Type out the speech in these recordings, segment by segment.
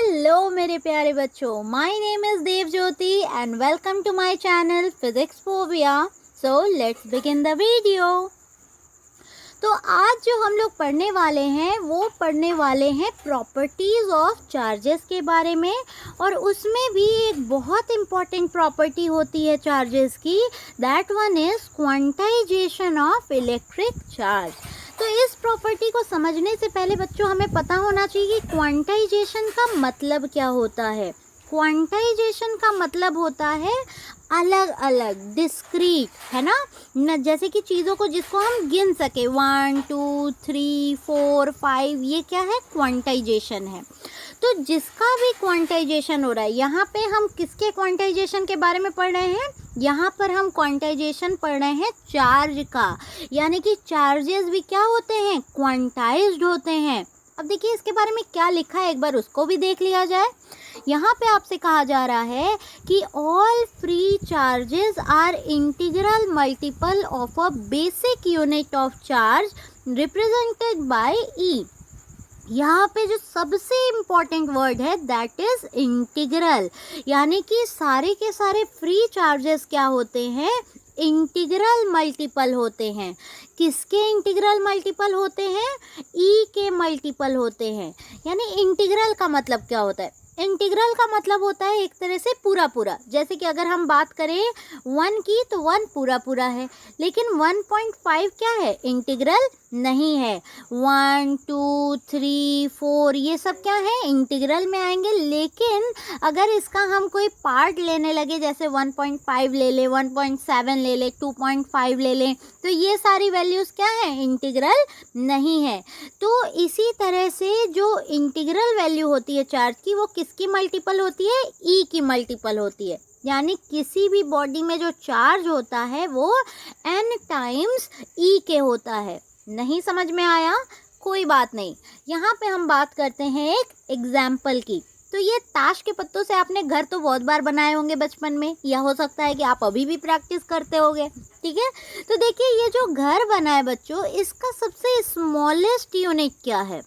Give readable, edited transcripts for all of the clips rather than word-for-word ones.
Hello मेरे प्यारे बच्चों, my name is Devjyoti and welcome to my channel physics phobia. So let's begin the video. तो आज जो हम लोग पढ़ने वाले हैं वो पढ़ने वाले हैं प्रॉपर्टीज़ ऑफ चार्जेस के बारे में। और उसमें भी एक बहुत इम्पॉर्टेंट प्रॉपर्टी होती है चार्जेस की, that one is quantization of electric charge. तो इस प्रॉपर्टी को समझने से पहले बच्चों हमें पता होना चाहिए कि क्वांटाइजेशन का मतलब क्या होता है। क्वांटाइजेशन का मतलब होता है अलग अलग, डिस्क्रीट, है ना, जैसे कि चीज़ों को जिसको हम गिन सके 1 2 3 4 5, ये क्या है, क्वांटाइजेशन है। तो जिसका भी क्वांटाइजेशन हो रहा है, यहाँ पे हम किसके क्वांटाइजेशन के बारे में पढ़ रहे हैं, यहाँ पर हम क्वांटाइजेशन पढ़ रहे हैं चार्ज का। यानी कि चार्जेस भी क्या होते हैं, क्वांटाइज्ड होते हैं। अब देखिए इसके बारे में क्या लिखा है, एक बार उसको भी देख लिया जाए। यहाँ पे आपसे कहा जा रहा है कि all free charges are integral multiple of a basic unit of charge represented by e. यहाँ पे जो सबसे इम्पॉर्टेंट वर्ड है दैट इज इंटीग्रल। यानी कि सारे के सारे फ्री चार्जेस क्या होते हैं, इंटीग्रल मल्टीपल होते हैं। किसके इंटीग्रल मल्टीपल होते हैं, ई के मल्टीपल होते हैं। यानी इंटीग्रल का मतलब क्या होता है, इंटीग्रल का मतलब होता है एक तरह से पूरा पूरा। जैसे कि अगर हम बात करें 1 की तो 1 पूरा पूरा है, लेकिन 1.5 क्या है, इंटीग्रल नहीं है। 1 2 3 4 ये सब क्या है, इंटीग्रल में आएंगे। लेकिन अगर इसका हम कोई पार्ट लेने लगे, जैसे 1.5 ले ले, 1.7 ले ले, 2.5 ले लें, तो ये सारी वैल्यूज़ क्या है, इंटीग्रल नहीं है। तो इसी तरह से जो इंटीग्रल वैल्यू होती है चार्ज की, वो किसकी मल्टीपल होती है, ई की मल्टीपल होती है। यानी किसी भी बॉडी में जो चार्ज होता है वो n टाइम्स ई के होता है। नहीं समझ में आया, कोई बात नहीं। यहाँ पे हम बात करते हैं एक एग्जाम्पल की। तो ये ताश के पत्तों से आपने घर तो बहुत बार बनाए होंगे बचपन में, या हो सकता है कि आप अभी भी प्रैक्टिस करते होंगे, ठीक है। तो देखिए ये जो घर बना है बच्चों, इसका सबसे स्मॉलेस्ट यूनिट क्या है,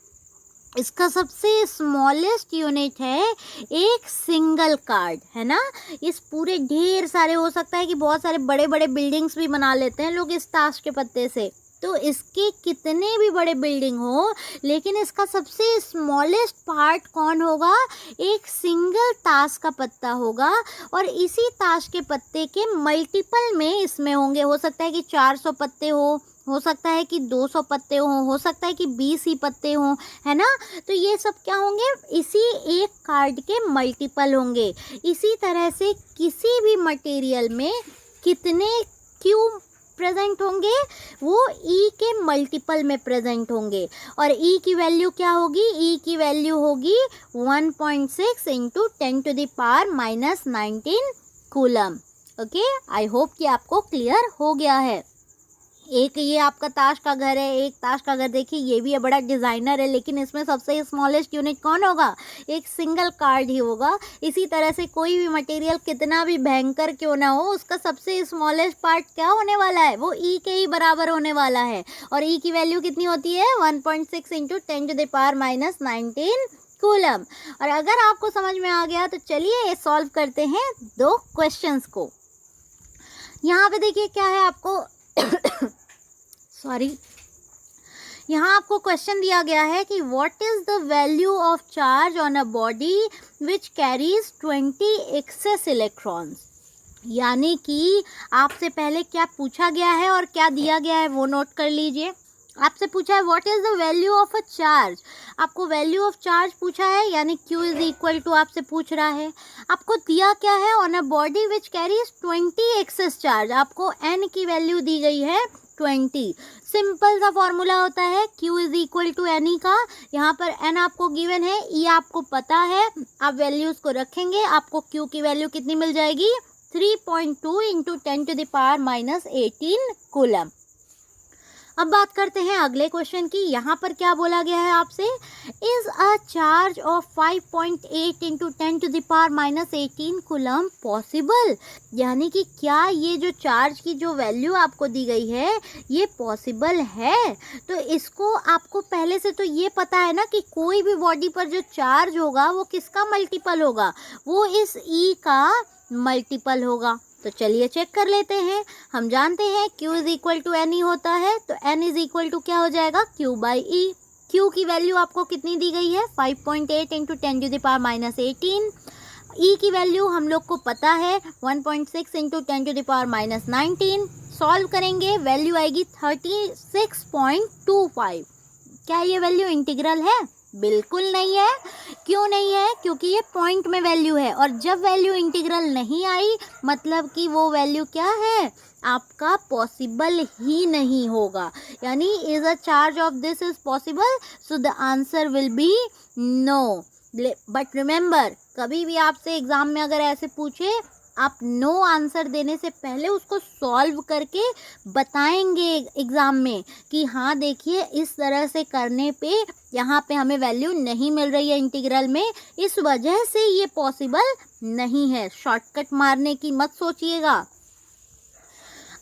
इसका सबसे स्मॉलेस्ट यूनिट है एक सिंगल कार्ड, है ना। इस पूरे ढेर सारे, हो सकता है कि बहुत सारे बड़े बड़े बिल्डिंग्स भी बना लेते हैं लोग इस ताश के पत्ते से। तो इसके कितने भी बड़े बिल्डिंग हो, लेकिन इसका सबसे स्मॉलेस्ट पार्ट कौन होगा, एक सिंगल ताश का पत्ता होगा। और इसी ताश के पत्ते के मल्टीपल में इसमें होंगे। हो सकता है कि 400 पत्ते हो सकता है कि 200 पत्ते हो सकता है कि 20 ही पत्ते हों, है ना। तो ये सब क्या होंगे, इसी एक कार्ड के मल्टीपल होंगे। इसी तरह से किसी भी मटेरियल में कितने क्यूब प्रेजेंट होंगे, वो ई के मल्टीपल में प्रेजेंट होंगे। और ई की वैल्यू क्या होगी, ई की वैल्यू होगी 1.6 into 10⁻⁻19 coulomb. Okay, I hope कि आपको क्लियर हो गया है। एक ये आपका ताश का घर है, एक ताश का घर देखिए ये भी है, बड़ा डिज़ाइनर है, लेकिन इसमें सबसे स्मॉलेस्ट यूनिट कौन होगा, एक सिंगल कार्ड ही होगा। इसी तरह से कोई भी मटेरियल कितना भी भयंकर क्यों ना हो, उसका सबसे स्मॉलेस्ट पार्ट क्या होने वाला है, वो ई के ही बराबर होने वाला है। और ई की वैल्यू कितनी होती है, 1.6 इंटू 10⁻⁻19 कूलम। और अगर आपको समझ में आ गया तो चलिए सॉल्व करते हैं दो क्वेश्चंस को। यहाँ पे देखिए क्या है आपको सॉरी, यहाँ आपको क्वेश्चन दिया गया है कि what is the value of charge on a body which carries 20 excess electrons. यानी कि आपसे पहले क्या पूछा गया है और क्या दिया गया है वो नोट कर लीजिए। आपसे पूछा है what is the value of a charge, आपको वैल्यू ऑफ चार्ज पूछा है, यानी Q इज इक्वल टू आपसे पूछ रहा है। आपको दिया क्या है, on a body which carries 20 excess charge, आपको n की वैल्यू दी गई है 20। सिंपल सा फॉर्मूला होता है Q is equal to n e का। यहाँ पर n आपको गिवन है, E आपको पता है, आप वैल्यूज़ को रखेंगे, आपको Q की वैल्यू कितनी मिल जाएगी, 3.2 इंटू 10⁻⁻18 कूलम। अब बात करते हैं अगले क्वेश्चन की। यहाँ पर क्या बोला गया है आपसे, is a charge of 5.8 into 10⁻⁻18 coulomb possible, यानी कि क्या ये जो चार्ज की जो वैल्यू आपको दी गई है ये पॉसिबल है। तो इसको आपको पहले से तो ये पता है ना कि कोई भी बॉडी पर जो चार्ज होगा वो किसका मल्टीपल होगा, वो इस ई का मल्टीपल होगा। तो चलिए चेक कर लेते हैं। हम जानते हैं Q is equal to n e होता है, तो N इज इक्वल टू क्या हो जाएगा, Q बाई ई। Q की वैल्यू आपको कितनी दी गई है, 5.8 इंटू 10⁻⁻18। E की वैल्यू हम लोग को पता है 1.6 इंटू 10⁻⁻19। सॉल्व करेंगे, वैल्यू आएगी 36.25। क्या ये वैल्यू इंटीग्रल है, बिल्कुल नहीं है। क्यों नहीं है, क्योंकि ये पॉइंट में वैल्यू है, और जब वैल्यू इंटीग्रल नहीं आई मतलब कि वो वैल्यू क्या है, आपका पॉसिबल ही नहीं होगा। यानी is a charge of this is possible, so the answer will be no. But remember, कभी भी आपसे एग्जाम में अगर ऐसे पूछे, आप नो आंसर देने से पहले उसको सॉल्व करके बताएंगे एग्ज़ाम में कि हाँ देखिए इस तरह से करने पे यहाँ पे हमें वैल्यू नहीं मिल रही है इंटीग्रल में, इस वजह से ये पॉसिबल नहीं है। शॉर्टकट मारने की मत सोचिएगा।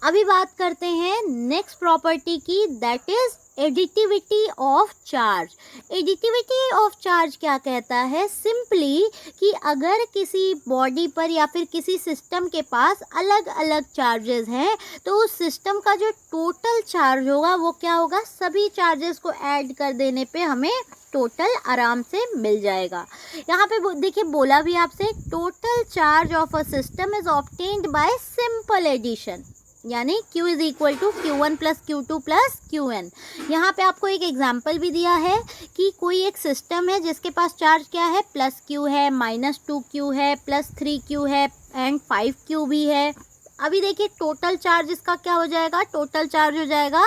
अभी बात करते हैं नेक्स्ट प्रॉपर्टी की, that is additivity of charge. Additivity of charge क्या कहता है, सिंपली कि अगर किसी बॉडी पर या फिर किसी सिस्टम के पास अलग अलग चार्जेस हैं तो उस सिस्टम का जो टोटल चार्ज होगा वो क्या होगा, सभी चार्जेस को ऐड कर देने पे हमें टोटल आराम से मिल जाएगा। यहाँ पे देखिए बोला भी आपसे, total charge of a system is obtained by simple addition, यानी Q is equal to Q1 plus Q2 plus Qn। यहाँ पे आपको एक एग्जाम्पल भी दिया है कि कोई एक सिस्टम है जिसके पास चार्ज क्या है, प्लस Q है, -2Q है, प्लस 3Q है एंड 5Q भी है। अभी देखिए टोटल चार्ज इसका क्या हो जाएगा, टोटल चार्ज हो जाएगा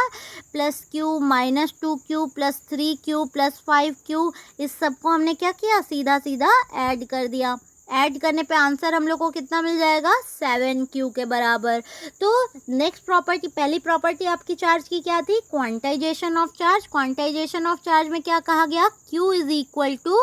plus Q -2Q plus 3Q plus 5Q। इस सब को हमने क्या किया, सीधा सीधा ऐड कर दिया। ऐड करने पे आंसर हम लोग को कितना मिल जाएगा, 7Q के बराबर। तो नेक्स्ट प्रॉपर्टी, पहली प्रॉपर्टी आपकी चार्ज की क्या थी, quantization of charge. Quantization of charge में क्या कहा गया, Q is equal to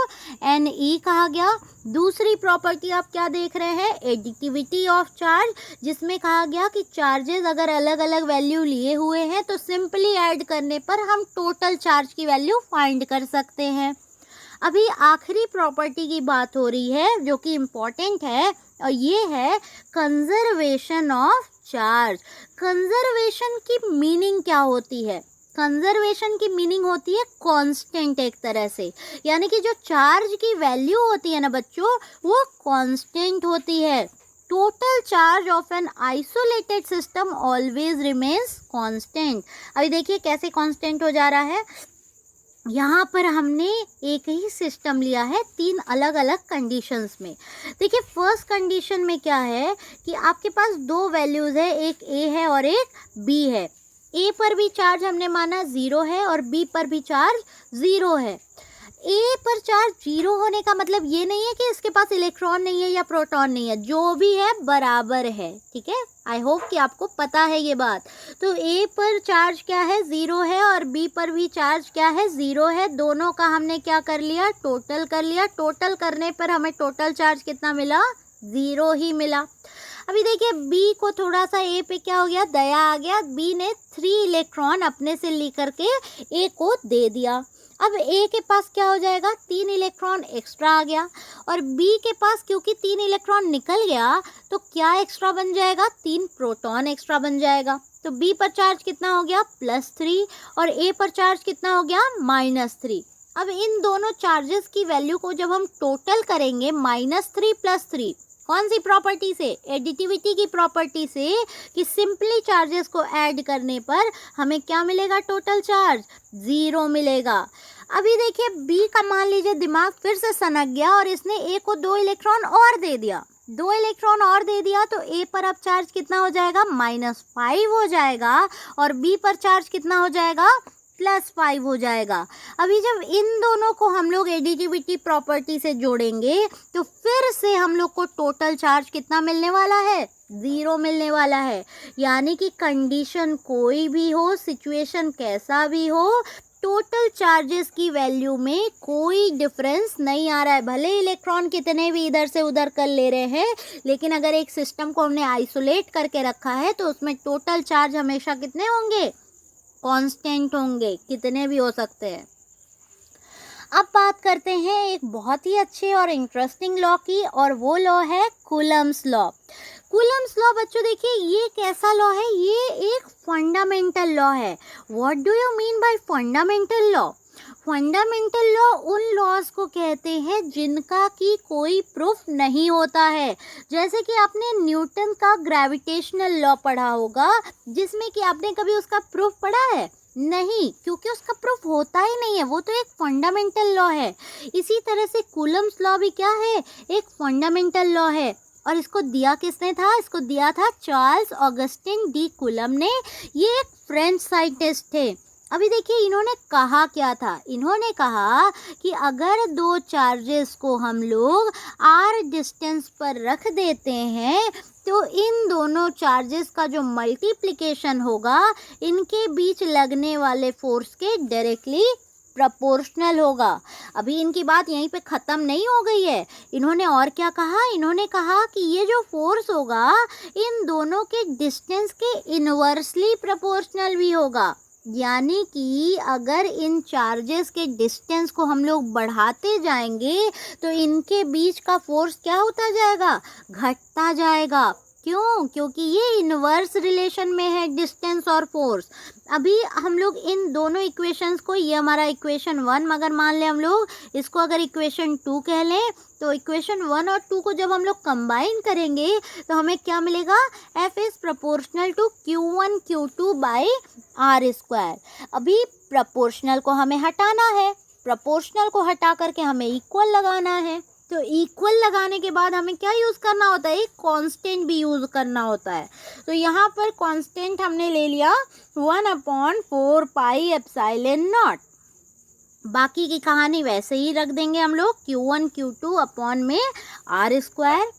NE कहा गया। दूसरी प्रॉपर्टी आप क्या देख रहे हैं, एडिटिविटी ऑफ चार्ज, जिसमें कहा गया कि चार्जेस अगर अलग अलग वैल्यू लिए हुए हैं तो सिंपली ऐड करने पर हम टोटल चार्ज की वैल्यू फाइंड कर सकते हैं। अभी आखिरी प्रॉपर्टी की बात हो रही है जो कि इम्पॉर्टेंट है, और ये है कंजर्वेशन ऑफ चार्ज। कंजर्वेशन की मीनिंग क्या होती है, कंजर्वेशन की मीनिंग होती है कांस्टेंट एक तरह से, यानी कि जो चार्ज की वैल्यू होती है ना बच्चों, वो कांस्टेंट होती है। Total charge of an isolated system always remains constant. अभी देखिए कैसे कांस्टेंट हो जा रहा है, यहाँ पर हमने एक ही सिस्टम लिया है तीन अलग अलग कंडीशंस में। देखिए फर्स्ट कंडीशन में क्या है कि आपके पास दो वैल्यूज़ है, एक A है और एक B है। A पर भी चार्ज हमने माना 0 है और B पर भी चार्ज 0 है। A पर चार्ज 0 होने का मतलब ये नहीं है कि इसके पास इलेक्ट्रॉन नहीं है या प्रोटॉन नहीं है, जो भी है बराबर है, ठीक है। आई होप कि आपको पता है ये बात। तो A पर चार्ज क्या है, 0 है, और B पर भी चार्ज क्या है, 0 है। दोनों का हमने क्या कर लिया, टोटल कर लिया। टोटल करने पर हमें टोटल चार्ज कितना मिला, 0 ही मिला। अभी देखिए B को थोड़ा सा A पे क्या हो गया, दया आ गया। B ने 3 इलेक्ट्रॉन अपने से लेकर के A को दे दिया। अब A के पास क्या हो जाएगा, 3 इलेक्ट्रॉन एक्स्ट्रा आ गया, और B के पास क्योंकि 3 इलेक्ट्रॉन निकल गया तो क्या एक्स्ट्रा बन जाएगा, 3 प्रोटॉन एक्स्ट्रा बन जाएगा। तो B पर चार्ज कितना हो गया, +3, और A पर चार्ज कितना हो गया, -3। अब इन दोनों चार्जेस की वैल्यू को जब हम टोटल करेंगे, -3 + 3, कौन सी प्रॉपर्टी से, एडिटिविटी की प्रॉपर्टी से, कि सिंपली चार्जेस को ऐड करने पर हमें क्या मिलेगा, टोटल चार्ज 0 मिलेगा। अभी देखिए B का मान लीजिए दिमाग फिर से सनक गया और इसने A को 2 इलेक्ट्रॉन और दे दिया। 2 इलेक्ट्रॉन और दे दिया तो A पर अब चार्ज कितना हो जाएगा, -5 हो जाएगा, और B पर चार्ज कितना हो जाएगा, +5 हो जाएगा। अभी जब इन दोनों को हम लोग एडिटिविटी प्रॉपर्टी से जोड़ेंगे तो फिर से हम लोग को टोटल चार्ज कितना मिलने वाला है, ज़ीरो मिलने वाला है। यानी कि कंडीशन कोई भी हो, सिचुएशन कैसा भी हो, टोटल चार्जेस की वैल्यू में कोई डिफरेंस नहीं आ रहा है। भले इलेक्ट्रॉन कितने भी इधर से उधर कर ले रहे हैं, लेकिन अगर एक सिस्टम को हमने आइसोलेट करके रखा है तो उसमें टोटल चार्ज हमेशा कितने होंगे? कांस्टेंट होंगे, कितने भी हो सकते हैं। अब बात करते हैं एक बहुत ही अच्छे और इंटरेस्टिंग लॉ की, और वो लॉ है कूलम्स लॉ। कूलम्स लॉ बच्चों देखिए ये कैसा लॉ है? ये एक फंडामेंटल लॉ है। What do you mean by fundamental law? Fundamental law उन लॉज को कहते हैं जिनका कि कोई प्रूफ नहीं होता है। जैसे कि आपने न्यूटन का ग्रेविटेशनल लॉ पढ़ा होगा, जिसमें कि आपने कभी उसका प्रूफ पढ़ा है? नहीं, क्योंकि उसका प्रूफ होता ही नहीं है, वो तो एक फंडामेंटल लॉ है। इसी तरह से कूलम्स लॉ भी क्या है? एक फंडामेंटल लॉ है। और इसको दिया किसने था? इसको दिया था चार्ल्स ऑगस्टिन डी कूलम ने। ये एक फ्रेंच साइंटिस्ट थे। अभी देखिए इन्होंने कहा क्या था? इन्होंने कहा कि अगर दो चार्जेस को हम लोग r डिस्टेंस पर रख देते हैं तो इन दोनों चार्जेस का जो मल्टीप्लिकेशन होगा इनके बीच लगने वाले फोर्स के डायरेक्टली प्रोपोर्शनल होगा। अभी इनकी बात यहीं पे ख़त्म नहीं हो गई है। इन्होंने और क्या कहा? इन्होंने कहा कि ये जो फोर्स होगा इन दोनों के डिस्टेंस के इनवर्सली प्रोपोर्शनल भी होगा। यानी कि अगर इन चार्जेस के डिस्टेंस को हम लोग बढ़ाते जाएंगे तो इनके बीच का फोर्स क्या होता जाएगा? घटता जाएगा। क्यों? क्योंकि ये इनवर्स रिलेशन में है डिस्टेंस और फोर्स। अभी हम लोग इन दोनों इक्वेशंस को, ये हमारा इक्वेशन 1 मगर मान लें हम लोग इसको अगर इक्वेशन 2 कह लें, तो इक्वेशन 1 और 2 को जब हम लोग कंबाइन करेंगे तो हमें क्या मिलेगा? F is proportional to Q1 Q2 by R square. अभी प्रोपोर्शनल को हमें हटाना है, प्रोपोर्शनल को हटा करके हमें इक्वल लगाना है। तो इक्वल लगाने के बाद हमें क्या यूज़ करना होता है? एक कांस्टेंट भी यूज़ करना होता है। तो यहाँ पर कांस्टेंट हमने ले लिया 1/4 पाई एप्सिलॉन नॉट। बाकी की कहानी वैसे ही रख देंगे हम लोग, Q1 Q2 अपॉन में R स्क्वायर।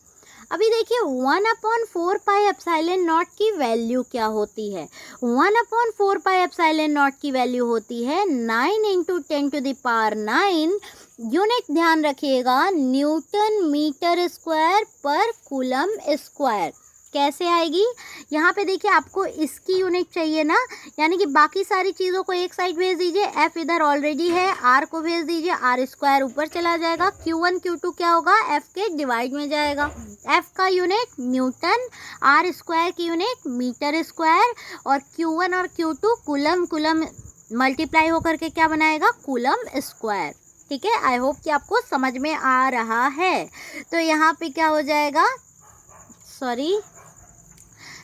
अभी देखिए 1/4 पाई एप्सिलॉन नॉट की वैल्यू क्या होती है? 1/4 पाई एप्सिलॉन नॉट की वैल्यू होती है 9 इंटू 10⁹। यूनिट ध्यान रखिएगा, न्यूटन मीटर स्क्वायर पर कूलम स्क्वायर। कैसे आएगी? यहाँ पे देखिए आपको इसकी यूनिट चाहिए ना, यानी कि बाकी सारी चीज़ों को एक साइड भेज दीजिए, F इधर ऑलरेडी है, R को भेज दीजिए, R स्क्वायर ऊपर चला जाएगा, Q1 Q2 क्या होगा? F के डिवाइड में जाएगा। F का यूनिट न्यूटन, R स्क्वायर की यूनिट मीटर स्क्वायर, और Q1 और Q2 कूलम मल्टीप्लाई होकर के क्या बनाएगा? Coulomb square. ठीक है, आई होप कि आपको समझ में आ रहा है। तो यहाँ पे क्या हो जाएगा?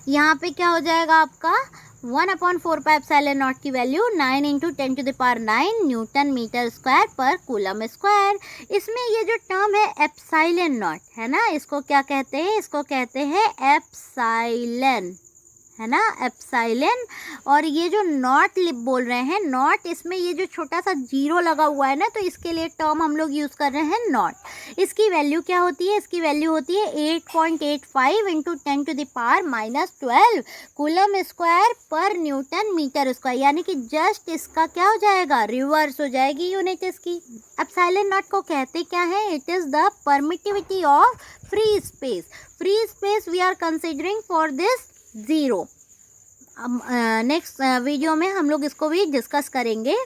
यहाँ पे क्या हो जाएगा आपका? 1/4 पाई एप्सिलॉन नॉट की value 9 into 10⁹ newton metre square पर कूलम स्क्वायर। इसमें ये जो टर्म है एप्सिलॉन नॉट है ना, इसको क्या कहते हैं? इसको कहते हैं एप्सिलॉन, है ना, एप्सिलॉन। और ये जो नॉट बोल रहे हैं नॉट, इसमें ये जो छोटा सा जीरो लगा हुआ है ना, तो इसके लिए टर्म हम लोग यूज़ कर रहे हैं नॉट। इसकी वैल्यू क्या होती है? इसकी वैल्यू होती है 8.85 इंटू 10⁻12 कूलम स्क्वायर पर न्यूटन मीटर स्क्वायर। यानी कि जस्ट इसका क्या हो जाएगा? रिवर्स हो जाएगी यूनिट इसकी। एप्सिलॉन नॉट को कहते क्या है? It is the permittivity of free space. Free space we are considering for this zero. Next video में हम लोग इसको भी डिस्कस करेंगे।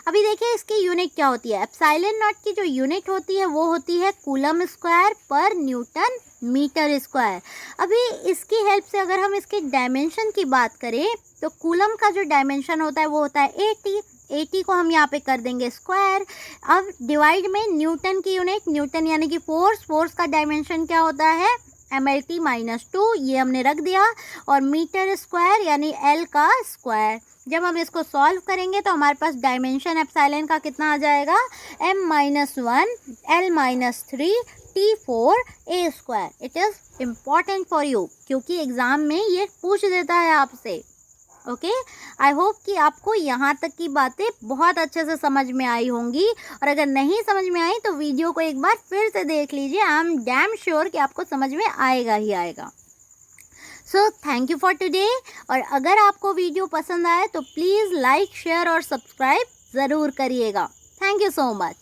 अभी देखिए इसकी यूनिट क्या होती है? एप्सिलॉन नॉट की जो यूनिट होती है वो होती है कूलम स्क्वायर पर न्यूटन मीटर स्क्वायर। अभी इसकी हेल्प से अगर हम इसके डायमेंशन की बात करें तो कूलम का जो डायमेंशन होता है वो होता है 80 को हम यहाँ पे कर देंगे स्क्वायर। अब डिवाइड में न्यूटन की यूनिट, न्यूटन यानी कि फोर्स का डायमेंशन क्या होता है? MLT-2, ये हमने रख दिया। और मीटर स्क्वायर यानी L का स्क्वायर। जब हम इसको सॉल्व करेंगे तो हमारे पास डायमेंशन एप्सिलॉन का कितना आ जाएगा? M-1 L-3 T4 A square. It is important for you, क्योंकि एग्ज़ाम में ये पूछ देता है आपसे। ओके, आई होप कि आपको यहाँ तक की बातें बहुत अच्छे से समझ में आई होंगी, और अगर नहीं समझ में आई तो वीडियो को एक बार फिर से देख लीजिए। आई एम डैम श्योर कि आपको समझ में आएगा ही आएगा। So thank you for today. और अगर आपको वीडियो पसंद आए तो प्लीज़ लाइक, शेयर और सब्सक्राइब ज़रूर करिएगा। Thank you so much.